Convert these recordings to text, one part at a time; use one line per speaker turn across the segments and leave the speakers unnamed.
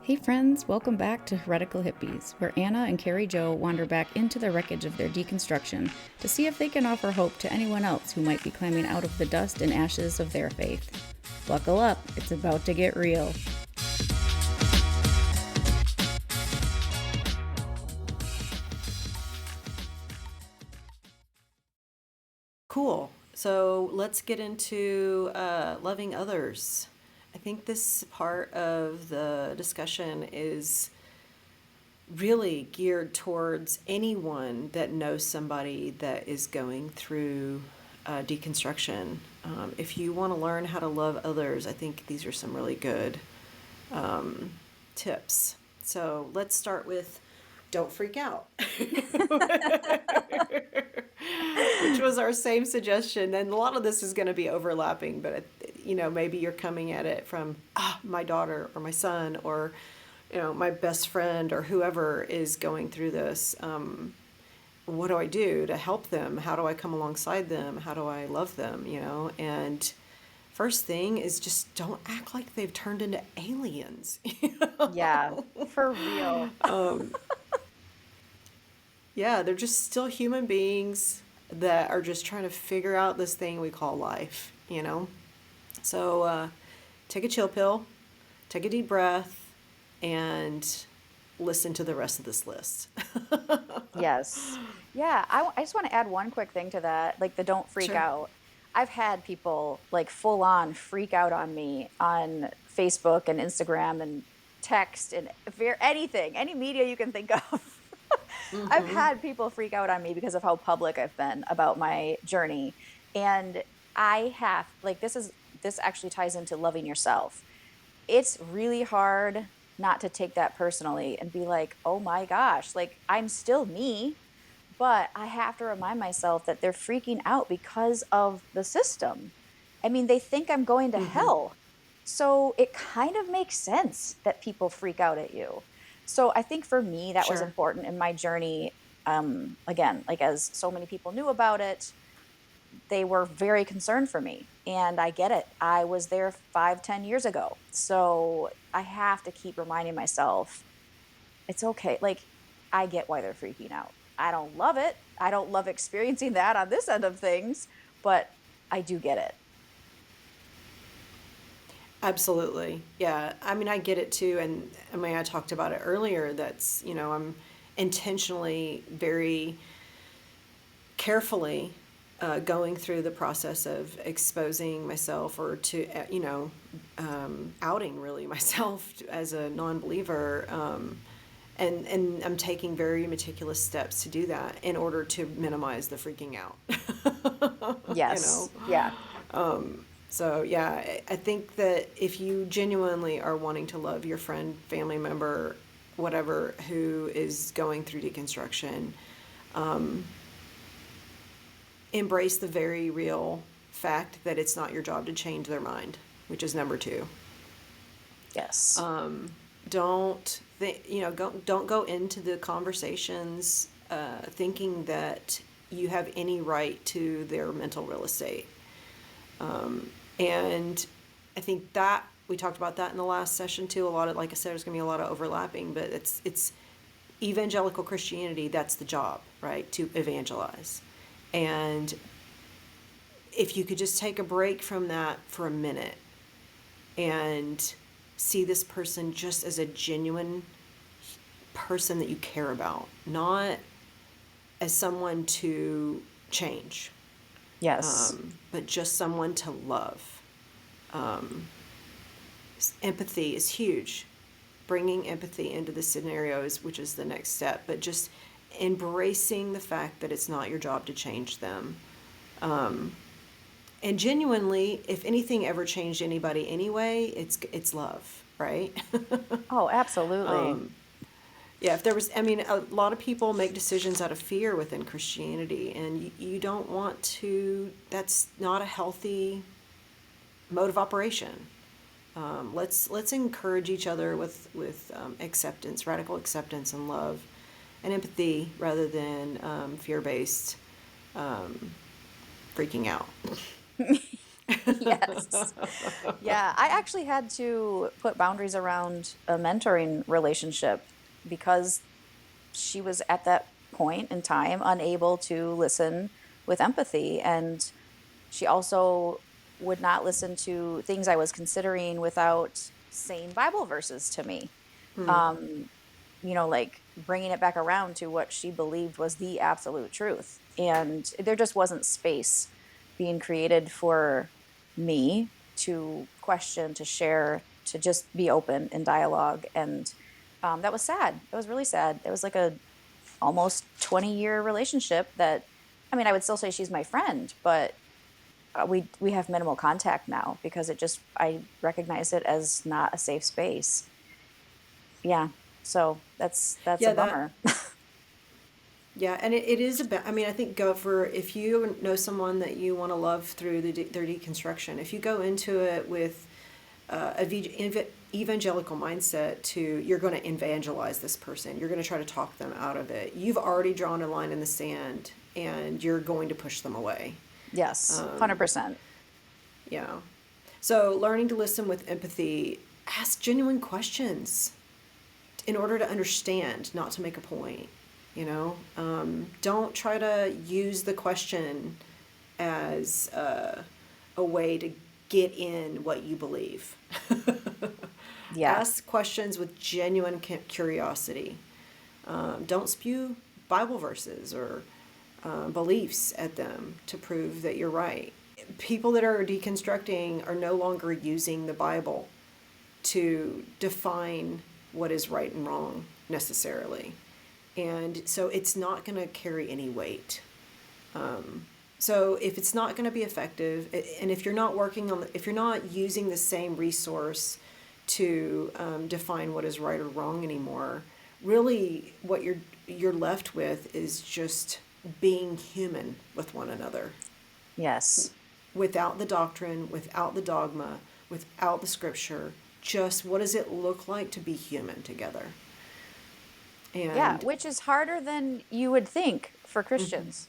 Hey friends, welcome back to Heretical Hippies, where Anna and Kari Jo wander back into the wreckage of their deconstruction to see if they can offer hope to anyone else who might be climbing out of the dust and ashes of their faith. Buckle up, it's about to get real.
Cool. So let's get into loving others. I think this part of the discussion is really geared towards anyone that knows somebody that is going through deconstruction. If you want to learn how to love others, I think these are some really good tips. So let's start with don't freak out. Which was our same suggestion. And a lot of this is going to be overlapping, but maybe you're coming at it from my daughter or my son or my best friend or whoever is going through this. What do I do to help them? How do I come alongside them? How do I love them? And first thing is just don't act like they've turned into aliens.
Yeah, for real.
Yeah, they're just still human beings that are just trying to figure out this thing we call life. So take a chill pill, take a deep breath, and listen to the rest of this list.
Yes. Yeah, I just want to add one quick thing to that, like the don't freak
Sure.
out. I've had people like full on freak out on me on Facebook and Instagram and text and anything, any media you can think of. I've had people freak out on me because of how public I've been about my journey. And I have, like, this actually ties into loving yourself. It's really hard not to take that personally and be like, oh my gosh, like I'm still me, but I have to remind myself that they're freaking out because of the system. I mean, they think I'm going to hell. So it kind of makes sense that people freak out at you. So I think for me, that was
Sure.
important in my journey. Again, like as so many people knew about it, they were very concerned for me. And I get it. I was there 5, 10 years ago. So I have to keep reminding myself it's okay. Like, I get why they're freaking out. I don't love it. I don't love experiencing that on this end of things, but I do get it.
Absolutely. Yeah. I mean, I get it too. And I mean, I talked about it earlier. I'm intentionally very carefully going through the process of exposing myself or to, outing really myself as a non believer. And I'm taking very meticulous steps to do that in order to minimize the freaking out. you know?
Yes. Yeah.
So, yeah, I think that if you genuinely are wanting to love your friend, family member, whatever, who is going through deconstruction, embrace the very real fact that it's not your job to change their mind, which is number two.
Yes.
Don't go into the conversations thinking that you have any right to their mental real estate. And I think that we talked about that in the last session too. A lot of, like I said, there's going to be a lot of overlapping, but it's evangelical Christianity. That's the job, right? To evangelize. And if you could just take a break from that for a minute and see this person just as a genuine person that you care about, not as someone to change,
Yes.
but just someone to love. Empathy is huge. Bringing empathy into the scenarios, which is the next step, but just embracing the fact that it's not your job to change them. And genuinely, if anything ever changed anybody anyway, it's love, right?
Oh, absolutely.
Yeah, if there was, I mean, a lot of people make decisions out of fear within Christianity, and you don't want to, that's not a healthy mode of operation. Let's encourage each other with acceptance, radical acceptance and love and empathy rather than fear-based freaking out.
Yes. Yeah, I actually had to put boundaries around a mentoring relationship because she was at that point in time unable to listen with empathy. And she also would not listen to things I was considering without saying Bible verses to me. Um, like bringing it back around to what she believed was the absolute truth. And there just wasn't space being created for me to question, to share, to just be open in dialogue. And that was sad. It was really sad. It was like a almost 20-year relationship that, I mean, I would still say she's my friend, but we have minimal contact now because I recognize it as not a safe space. Yeah. So that's a
Yeah, that
bummer.
yeah, and it is about. I mean, I think go for if you know someone that you want to love through their deconstruction. If you go into it with evangelical mindset to you're going to evangelize this person, you're going to try to talk them out of it. You've already drawn a line in the sand, and you're going to push them away.
Yes, 100%.
Yeah. So learning to listen with empathy, ask genuine questions in order to understand, not to make a point. Don't try to use the question as a way to get in what you believe.
Yeah.
Ask questions with genuine curiosity. Don't spew Bible verses or beliefs at them to prove that you're right. People that are deconstructing are no longer using the Bible to define what is right and wrong necessarily. And so it's not going to carry any weight. So if it's not going to be effective, and if you're not if you're not using the same resource to define what is right or wrong anymore, really what you're left with is just being human with one another,
Yes.
without the doctrine, without the dogma, without the scripture. Just what does it look like to be human together?
Yeah,
And
which is harder than you would think for Christians.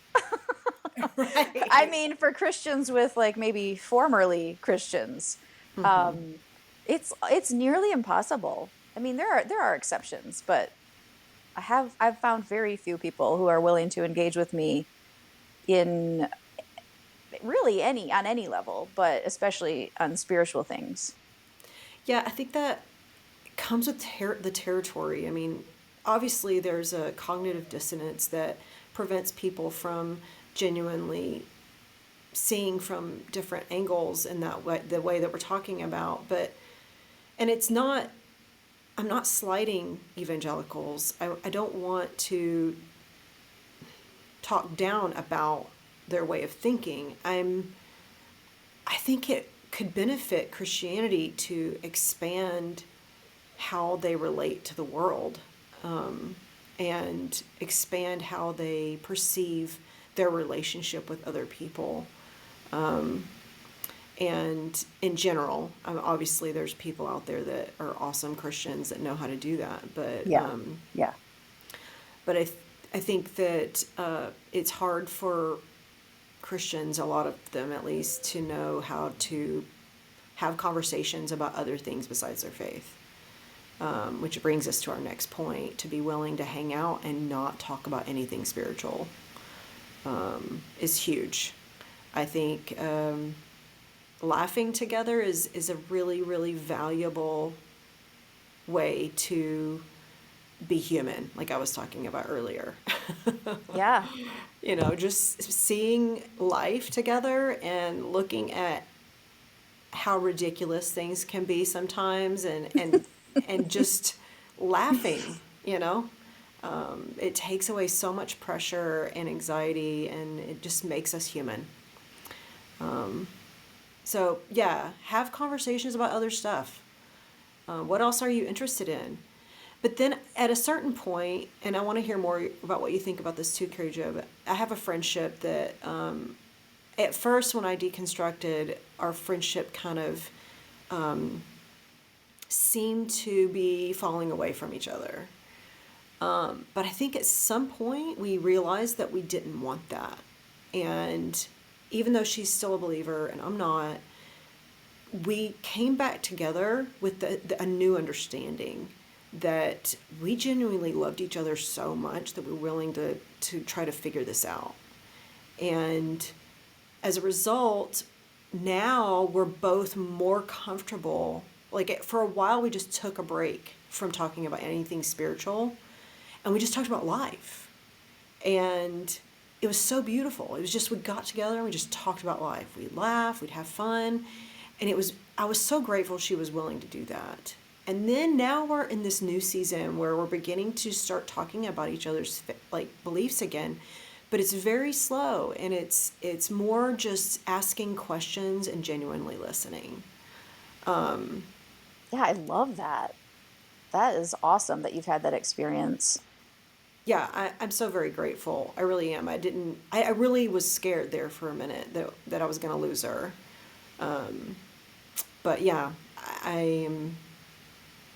I
right.
mean, for Christians with like maybe formerly Christians, um, it's nearly impossible. I mean, there are exceptions, but I've found very few people who are willing to engage with me in really on any level, but especially on spiritual things.
Yeah, I think that comes with the territory. I mean, obviously, there's a cognitive dissonance that prevents people from genuinely seeing from different angles in that way, the way that we're talking about. And it's not, I'm not slighting evangelicals. I don't want to talk down about their way of thinking. I think it could benefit Christianity to expand how they relate to the world, and expand how they perceive their relationship with other people. And in general, obviously, there's people out there that are awesome Christians that know how to do that.
Yeah. Yeah.
But I think that it's hard for Christians, a lot of them at least, to know how to have conversations about other things besides their faith. Which brings us to our next point: to be willing to hang out and not talk about anything spiritual is huge. I think laughing together is a really, really valuable way to be human, like I was talking about earlier.
Yeah.
Just seeing life together and looking at how ridiculous things can be sometimes, and just laughing, it takes away so much pressure and anxiety, and it just makes us human. So yeah, have conversations about other stuff. What else are you interested in? But then at a certain point, and I want to hear more about what you think about this too, Kari Jo, but I have a friendship that at first when I deconstructed, our friendship kind of seemed to be falling away from each other. But I think at some point we realized that we didn't want that. And even though she's still a believer and I'm not, we came back together with a new understanding that we genuinely loved each other so much that we're willing to try to figure this out. And as a result, now we're both more comfortable. Like for a while, we just took a break from talking about anything spiritual and we just talked about life. And it was so beautiful. It was just, we got together and we just talked about life. We'd laugh, we'd have fun. And I was so grateful she was willing to do that. And then now we're in this new season where we're beginning to start talking about each other's like beliefs again. But it's very slow and it's more just asking questions and genuinely listening.
Yeah, I love that. That is awesome that you've had that experience.
Yeah, I'm so very grateful. I really am. I really was scared there for a minute that I was going to lose her. But yeah,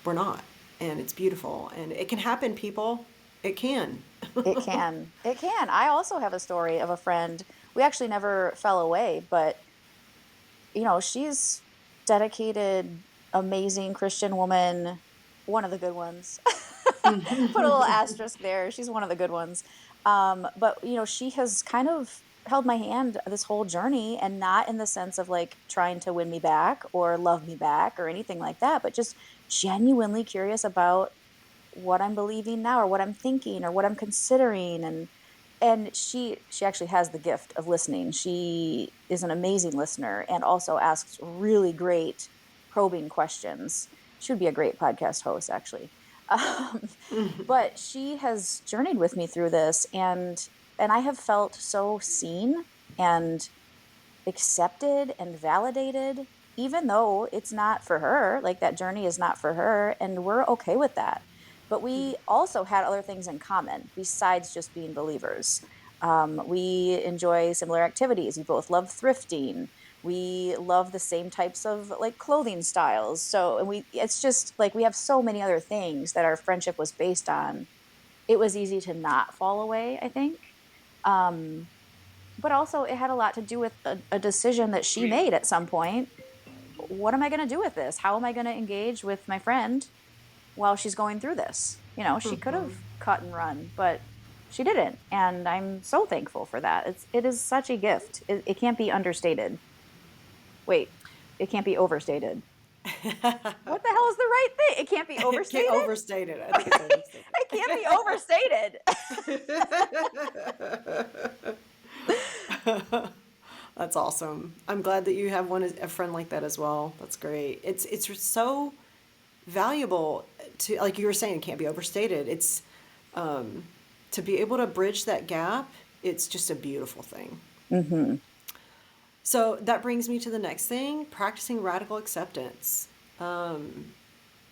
we're not. And it's beautiful. And it can happen, people. It can.
It can. It can. I also have a story of a friend. We actually never fell away, but she's dedicated, amazing Christian woman, one of the good ones. Put a little asterisk there. She's one of the good ones. But she has kind of held my hand this whole journey, and not in the sense of like trying to win me back or love me back or anything like that, but just genuinely curious about what I'm believing now or what I'm thinking or what I'm considering. And she actually has the gift of listening. She is an amazing listener and also asks really great probing questions. She would be a great podcast host, actually. Um, but she has journeyed with me through this, and I have felt so seen and accepted and validated, even though it's not for her. Like, that journey is not for her, and we're okay with that. But we also had other things in common besides just being believers. We enjoy similar activities. We both love thrifting. We love the same types of like clothing styles. So, and it's just like we have so many other things that our friendship was based on. It was easy to not fall away, I think. Um, but also, it had a lot to do with a decision that she made at some point. What am I going to do with this? How am I going to engage with my friend while she's going through this? She could have cut and run, but she didn't. And I'm so thankful for that. It is such a gift. It can't be understated. Wait, it can't be overstated. What the hell is the right thing? It can't be overstated?
Can't overstate it. I think it's overstated.
It can't be overstated.
That's awesome. I'm glad that you have a friend like that as well. That's great. It's so valuable to, like you were saying, it can't be overstated. It's to be able to bridge that gap. It's just a beautiful thing.
Mm-hmm.
So that brings me to the next thing: practicing radical acceptance. And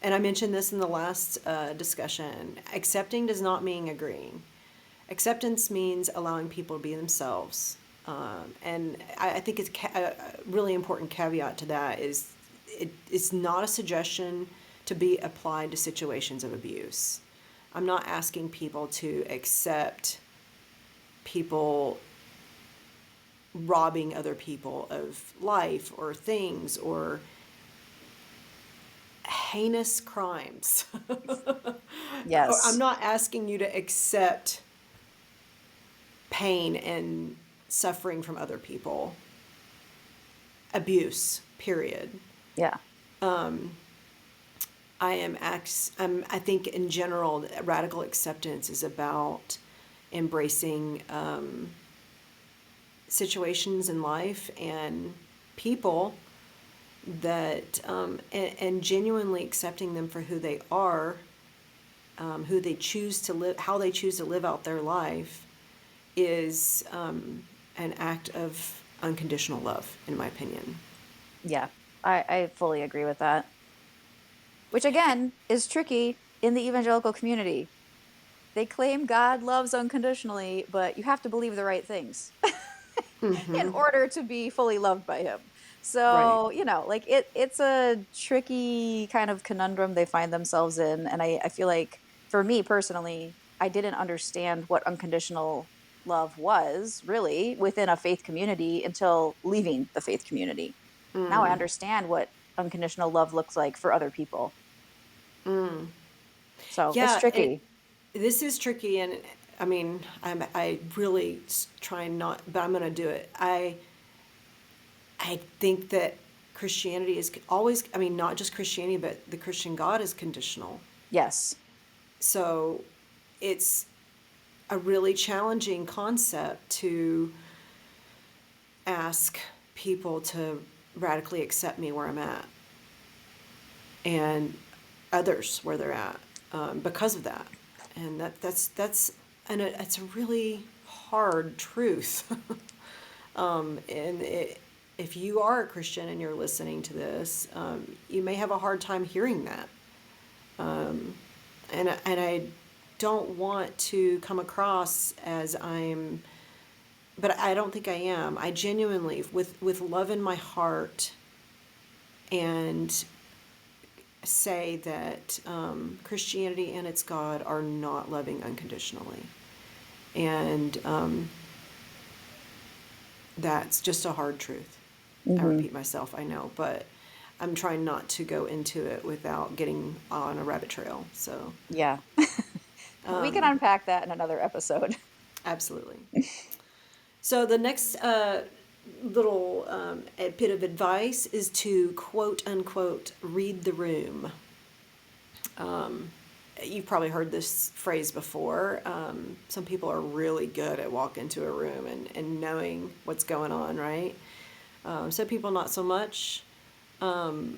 I mentioned this in the last discussion. Accepting does not mean agreeing. Acceptance means allowing people to be themselves. And I think it's a really important caveat to that is it's not a suggestion to be applied to situations of abuse. I'm not asking people to accept people robbing other people of life or things or heinous crimes.
Yes.
I'm not asking you to accept pain and suffering from other people. Abuse, period.
Yeah.
I think in general, radical acceptance is about embracing situations in life and people that and genuinely accepting them for who they are, who they choose to live, how they choose to live out their life, is an act of unconditional love, in my opinion.
Yeah. I fully agree with that. Which again is tricky in the evangelical community. They claim God loves unconditionally, but you have to believe the right things in order to be fully loved by him. So,
Right.
like it's a tricky kind of conundrum they find themselves in. And I feel like for me personally, I didn't understand what unconditional love was really within a faith community until leaving the faith community. Now I understand what unconditional love looks like for other people. So it's
Yeah, and
tricky.
this is tricky, and I mean, I really try not, but I'm going to do it. I think that Christianity is always, I mean, not just Christianity, but the Christian God is conditional.
Yes.
So it's a really challenging concept to ask people to radically accept me where I'm at and others where they're at, because of that. And it's a really hard truth. If you are a Christian and you're listening to this, you may have a hard time hearing that. And I don't want to come across as but I don't think I am. I genuinely, with love in my heart, and say that Christianity and its God are not loving unconditionally. And that's just a hard truth. I repeat myself, I know, but I'm trying not to go into it without getting on a rabbit trail. So,
Yeah. We can unpack that in another episode.
absolutely. So, the next little bit of advice is to quote unquote read the room. You've probably heard this phrase before. Some people are really good at walking into a room and knowing what's going on, right? Some people not so much. Pay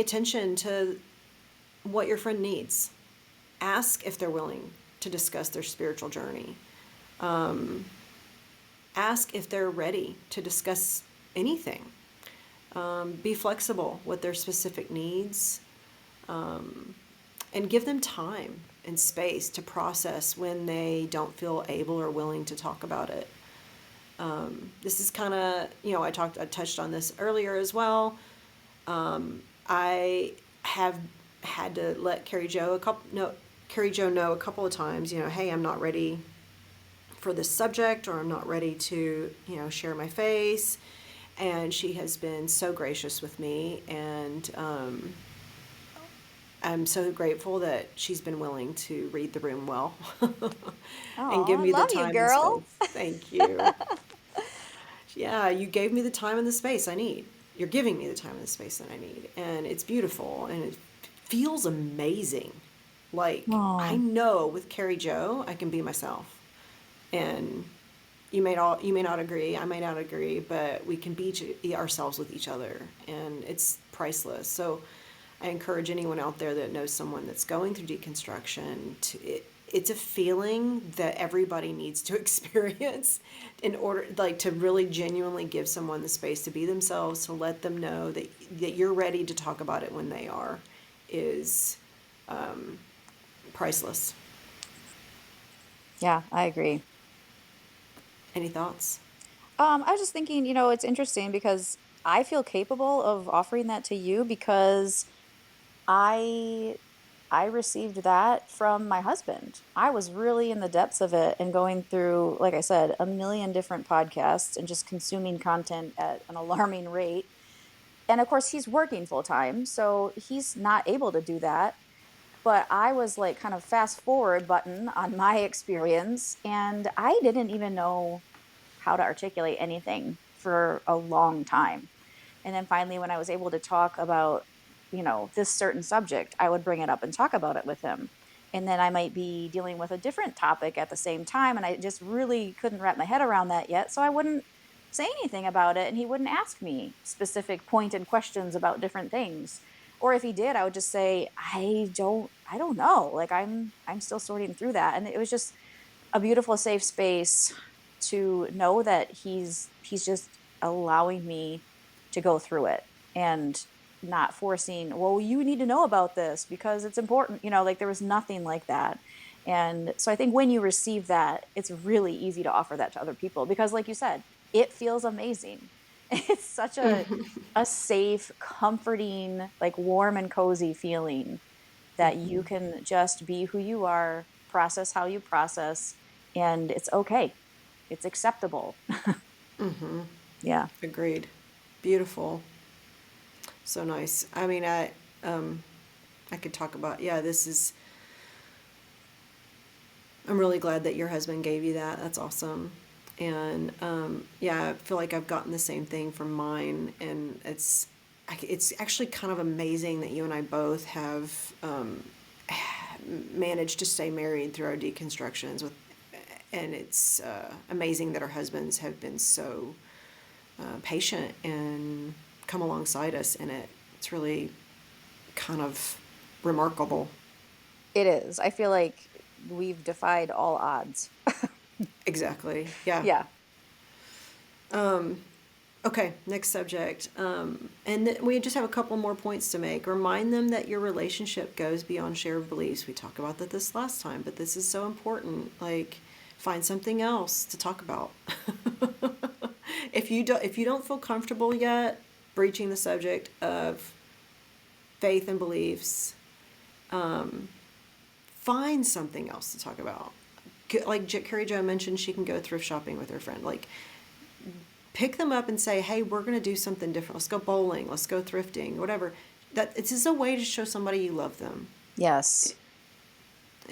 attention to what your friend needs. Ask if they're willing to discuss their spiritual journey. Ask if they're ready to discuss anything. Be flexible with their specific needs, and give them time and space to process when they don't feel able or willing to talk about it. This is kind of, I touched on this earlier as well. I have had to let Kari Jo know a couple of times, hey, I'm not ready for this subject, or I'm not ready to, share my face. And she has been so gracious with me, and I'm so grateful that she's been willing to read the room well and give
Oh,
me the
love you,
time and
girl.
space. Thank you. Yeah, you gave me the time and the space I need. You're giving me the time and the space that I need. And it's beautiful, and it feels amazing. Like, I
Oh,
know with Kari Jo, I can be myself. And you may not agree, I may not agree, but we can be ourselves with each other, and it's priceless. So I encourage anyone out there that knows someone that's going through deconstruction it's a feeling that everybody needs to experience in order, like, to really genuinely give someone the space to be themselves, to let them know that you're ready to talk about it when they are, is priceless.
yeah, I agree.
Any thoughts?
I was just thinking, it's interesting because I feel capable of offering that to you because I I received that from my husband. I was really in the depths of it and going through, like I said, a million different podcasts and just consuming content at an alarming rate. And of course, he's working full time, so he's not able to do that. But I was like kind of fast forward button on my experience, and I didn't even know how to articulate anything for a long time. And then finally, when I was able to talk about, this certain subject, I would bring it up and talk about it with him. And then I might be dealing with a different topic at the same time. And I just really couldn't wrap my head around that yet. So I wouldn't say anything about it. And he wouldn't ask me specific pointed questions about different things. Or if he did, I would just say, I don't know. Like I'm still sorting through that. And it was just a beautiful, safe space to know that he's just allowing me to go through it and not forcing, well, you need to know about this because it's important, like there was nothing like that. And so I think when you receive that, it's really easy to offer that to other people because, like you said, it feels amazing. It's such a safe, comforting, like warm and cozy feeling that you can just be who you are process how you process, and it's okay. It's acceptable. Yeah.
Agreed. Beautiful. So nice. I mean, I could talk about, yeah, I'm really glad that your husband gave you that. That's awesome. And yeah, I feel like I've gotten the same thing from mine, and it's actually kind of amazing that you and I both have managed to stay married through our deconstructions and it's amazing that our husbands have been so patient and come alongside us in it. It's really kind of remarkable.
It is. I feel like we've defied all odds.
Exactly. Yeah.
Yeah.
Okay, next subject. And we just have a couple more points to make. Remind them that your relationship goes beyond shared beliefs. We talked about that this last time, but this is so important. Like, find something else to talk about. If you don't feel comfortable yet breaching the subject of faith and beliefs, find something else to talk about. Like Kari Jo mentioned, she can go thrift shopping with her friend. Like, pick them up and say, hey, we're going to do something different. Let's go bowling. Let's go thrifting, whatever. That it's just a way to show somebody you love them.
Yes.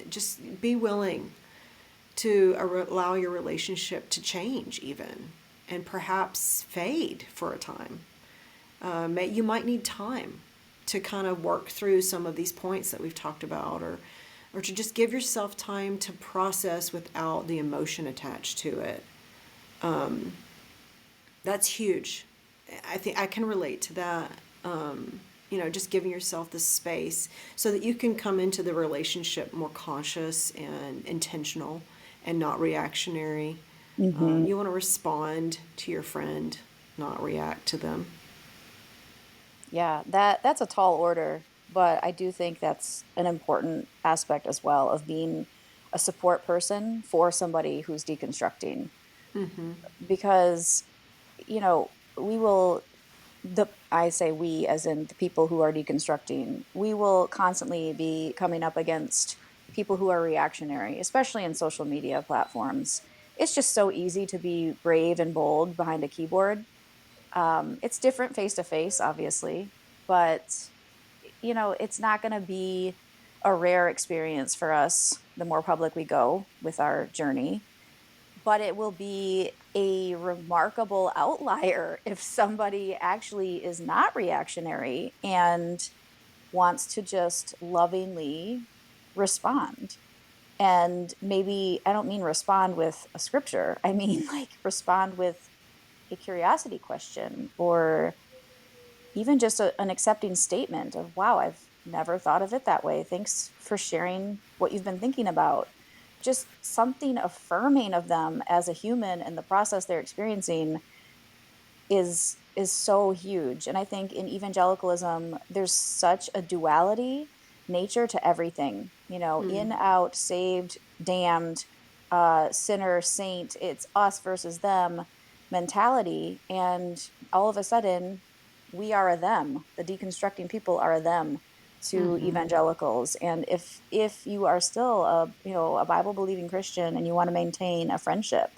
Just be willing to allow your relationship to change even, and perhaps fade for a time. You might need time to kind of work through some of these points that we've talked about, or to just give yourself time to process without the emotion attached to it. That's huge. I think I can relate to that. Just giving yourself the space so that you can come into the relationship more conscious and intentional and not reactionary. You want to respond to your friend, not react to them.
Yeah, that's a tall order, but I do think that's an important aspect as well of being a support person for somebody who's deconstructing. Because, we will I say we as in the people who are deconstructing, we will constantly be coming up against people who are reactionary, especially in social media platforms. It's just so easy to be brave and bold behind a keyboard. It's different face to face, obviously, but it's not going to be a rare experience for us the more public we go with our journey. But it will be a remarkable outlier if somebody actually is not reactionary and wants to just lovingly respond. And maybe I don't mean respond with a scripture, I mean like respond with a curiosity question, or even just an accepting statement of, wow, I've never thought of it that way. Thanks for sharing what you've been thinking about. Just something affirming of them as a human and the process they're experiencing is so huge. And I think in evangelicalism, there's such a duality nature to everything, in, out, saved, damned, sinner, saint. It's us versus them mentality. And all of a sudden, we are a them. The deconstructing people are a them to evangelicals. And if you are still a Bible believing Christian and you want to maintain a friendship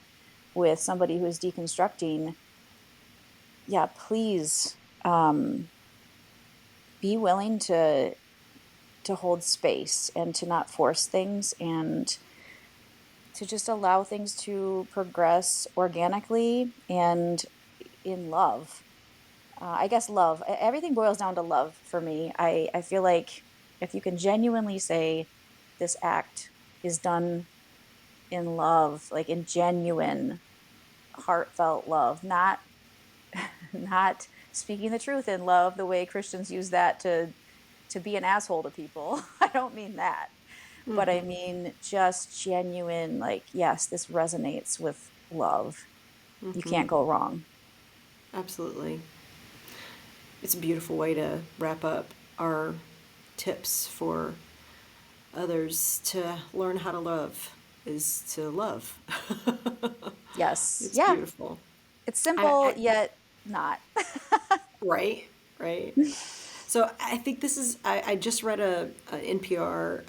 with somebody who is deconstructing, yeah, please be willing to hold space and to not force things, and to just allow things to progress organically and in love. I guess love. Everything boils down to love for me. I feel like if you can genuinely say this act is done in love, like in genuine, heartfelt love, not speaking the truth in love the way Christians use that to be an asshole to people. I don't mean that. But I mean just genuine, like, yes, this resonates with love. You can't go wrong.
Absolutely. It's a beautiful way to wrap up our tips for others to learn how to love, is to love.
Yes.
It's
Yeah.
beautiful.
It's simple,
I
yet not.
Right, right. So I think this is, I just read a NPR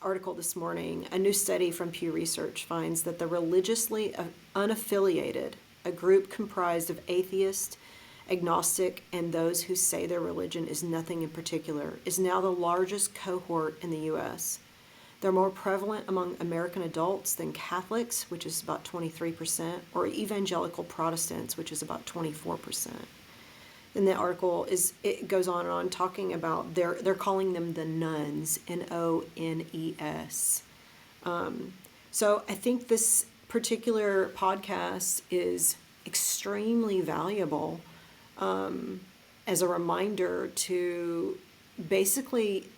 article this morning. A new study from Pew Research finds that the religiously unaffiliated, a group comprised of atheists, agnostic, and those who say their religion is nothing in particular, is now the largest cohort in the U.S. They're more prevalent among American adults than Catholics, which is about 23%, or evangelical Protestants, which is about 24%. And the article it goes on and on talking about they're calling them the nones, Nones. So I think this particular podcast is extremely valuable as a reminder to basically,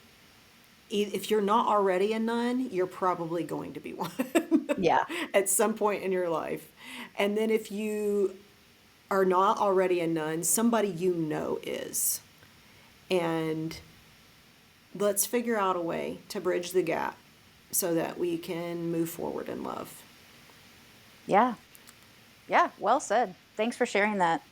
if you're not already a nun, you're probably going to be one.
Yeah.
At some point in your life. And then if you are not already a nun, somebody you know is. And let's figure out a way to bridge the gap so that we can move forward in love.
Yeah. Yeah, well said. Thanks for sharing that.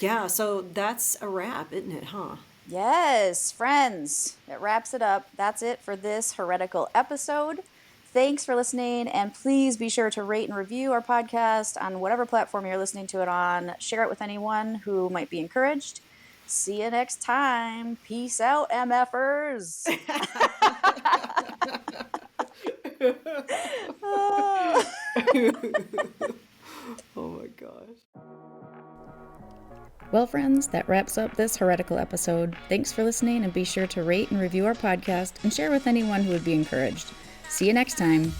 Yeah, so that's a wrap, isn't it, huh?
Yes, friends, it wraps it up. That's it for this heretical episode. Thanks for listening, and please be sure to rate and review our podcast on whatever platform you're listening to it on. Share it with anyone who might be encouraged. See you next time. Peace out, MFers.
Oh my gosh.
Well, friends, that wraps up this heretical episode. Thanks for listening, and be sure to rate and review our podcast and share with anyone who would be encouraged. See you next time.